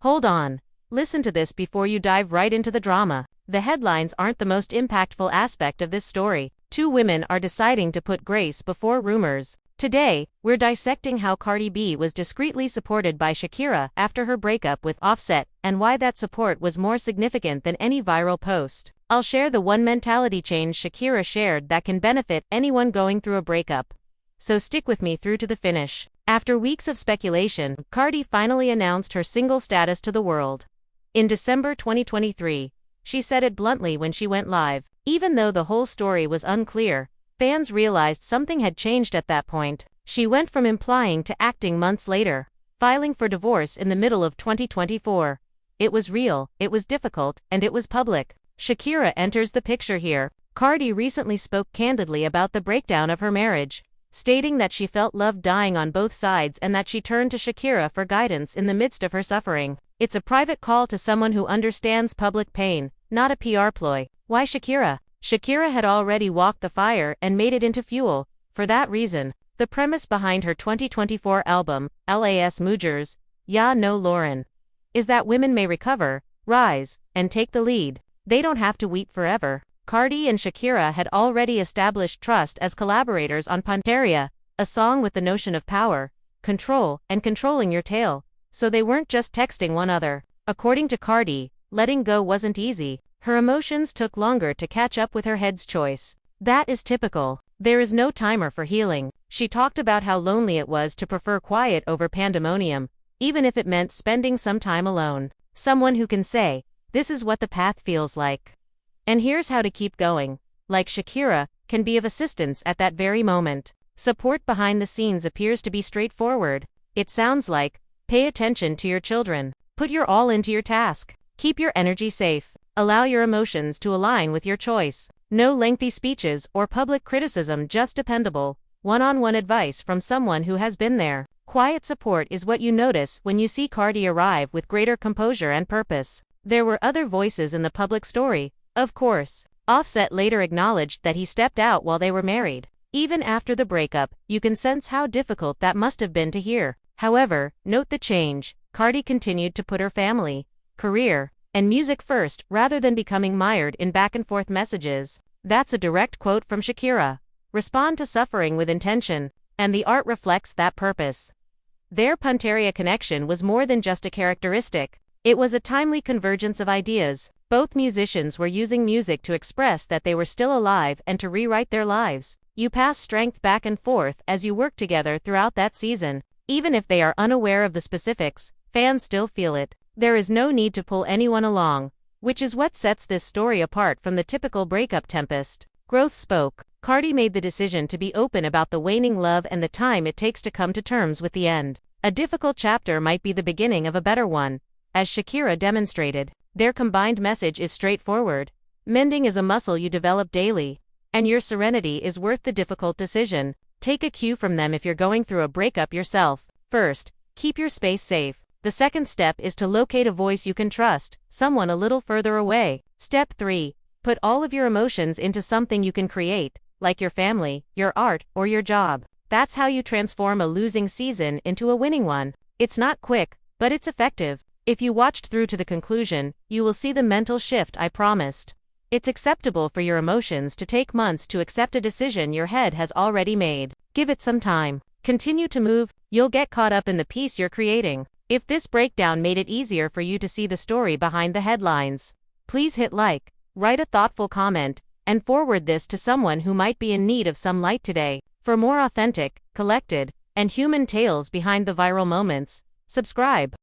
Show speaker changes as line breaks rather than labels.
Hold on. Listen to this before you dive right into the drama. The headlines aren't the most impactful aspect of this story. Two women are deciding to put grace before rumors. Today, we're dissecting how Cardi B was discreetly supported by Shakira after her breakup with Offset, and why that support was more significant than any viral post. I'll share the one mentality change Shakira shared that can benefit anyone going through a breakup. So stick with me through to the finish. After weeks of speculation, Cardi finally announced her single status to the world. In December 2023, she said it bluntly when she went live. Even though the whole story was unclear, fans realized something had changed at that point. She went from implying to acting months later, filing for divorce in the middle of 2024. It was real, it was difficult, and it was public. Shakira enters the picture here. Cardi recently spoke candidly about the breakdown of her marriage, stating that she felt love dying on both sides and that she turned to Shakira for guidance in the midst of her suffering. It's a private call to someone who understands public pain, not a PR ploy. Why Shakira? Shakira had already walked the fire and made it into fuel. For that reason, the premise behind her 2024 album, Las Mujeres, Ya No Lauren, is that women may recover, rise, and take the lead. They don't have to weep forever. Cardi and Shakira had already established trust as collaborators on Puntería, a song with the notion of power, control, and controlling your tail. So they weren't just texting one another. According to Cardi, letting go wasn't easy. Her emotions took longer to catch up with her head's choice. That is typical. There is no timer for healing. She talked about how lonely it was to prefer quiet over pandemonium, even if it meant spending some time alone. Someone who can say, "This is what the path feels like. And here's how to keep going," like Shakira, can be of assistance at that very moment. Support behind the scenes appears to be straightforward. It sounds like, pay attention to your children. Put your all into your task. Keep your energy safe. Allow your emotions to align with your choice. No lengthy speeches or public criticism, just dependable, one-on-one advice from someone who has been there. Quiet support is what you notice when you see Cardi arrive with greater composure and purpose. There were other voices in the public story. Of course, Offset later acknowledged that he stepped out while they were married. Even after the breakup, you can sense how difficult that must have been to hear. However, note the change. Cardi continued to put her family, career, and music first rather than becoming mired in back-and-forth messages. That's a direct quote from Shakira. Respond to suffering with intention, and the art reflects that purpose. Their Puntería connection was more than just a characteristic. It was a timely convergence of ideas. Both musicians were using music to express that they were still alive and to rewrite their lives. You pass strength back and forth as you work together throughout that season. Even if they are unaware of the specifics, fans still feel it. There is no need to pull anyone along, which is what sets this story apart from the typical breakup tempest. Growth spoke. Cardi made the decision to be open about the waning love and the time it takes to come to terms with the end. A difficult chapter might be the beginning of a better one, as Shakira demonstrated. Their combined message is straightforward. Mending is a muscle you develop daily, and your serenity is worth the difficult decision. Take a cue from them if you're going through a breakup yourself. First, keep your space safe. The second step is to locate a voice you can trust, someone a little further away. Step 3. Put all of your emotions into something you can create, like your family, your art, or your job. That's how you transform a losing season into a winning one. It's not quick, but it's effective. If you watched through to the conclusion, you will see the mental shift I promised. It's acceptable for your emotions to take months to accept a decision your head has already made. Give it some time. Continue to move, you'll get caught up in the piece you're creating. If this breakdown made it easier for you to see the story behind the headlines, please hit like, write a thoughtful comment, and forward this to someone who might be in need of some light today. For more authentic, collected, and human tales behind the viral moments, subscribe.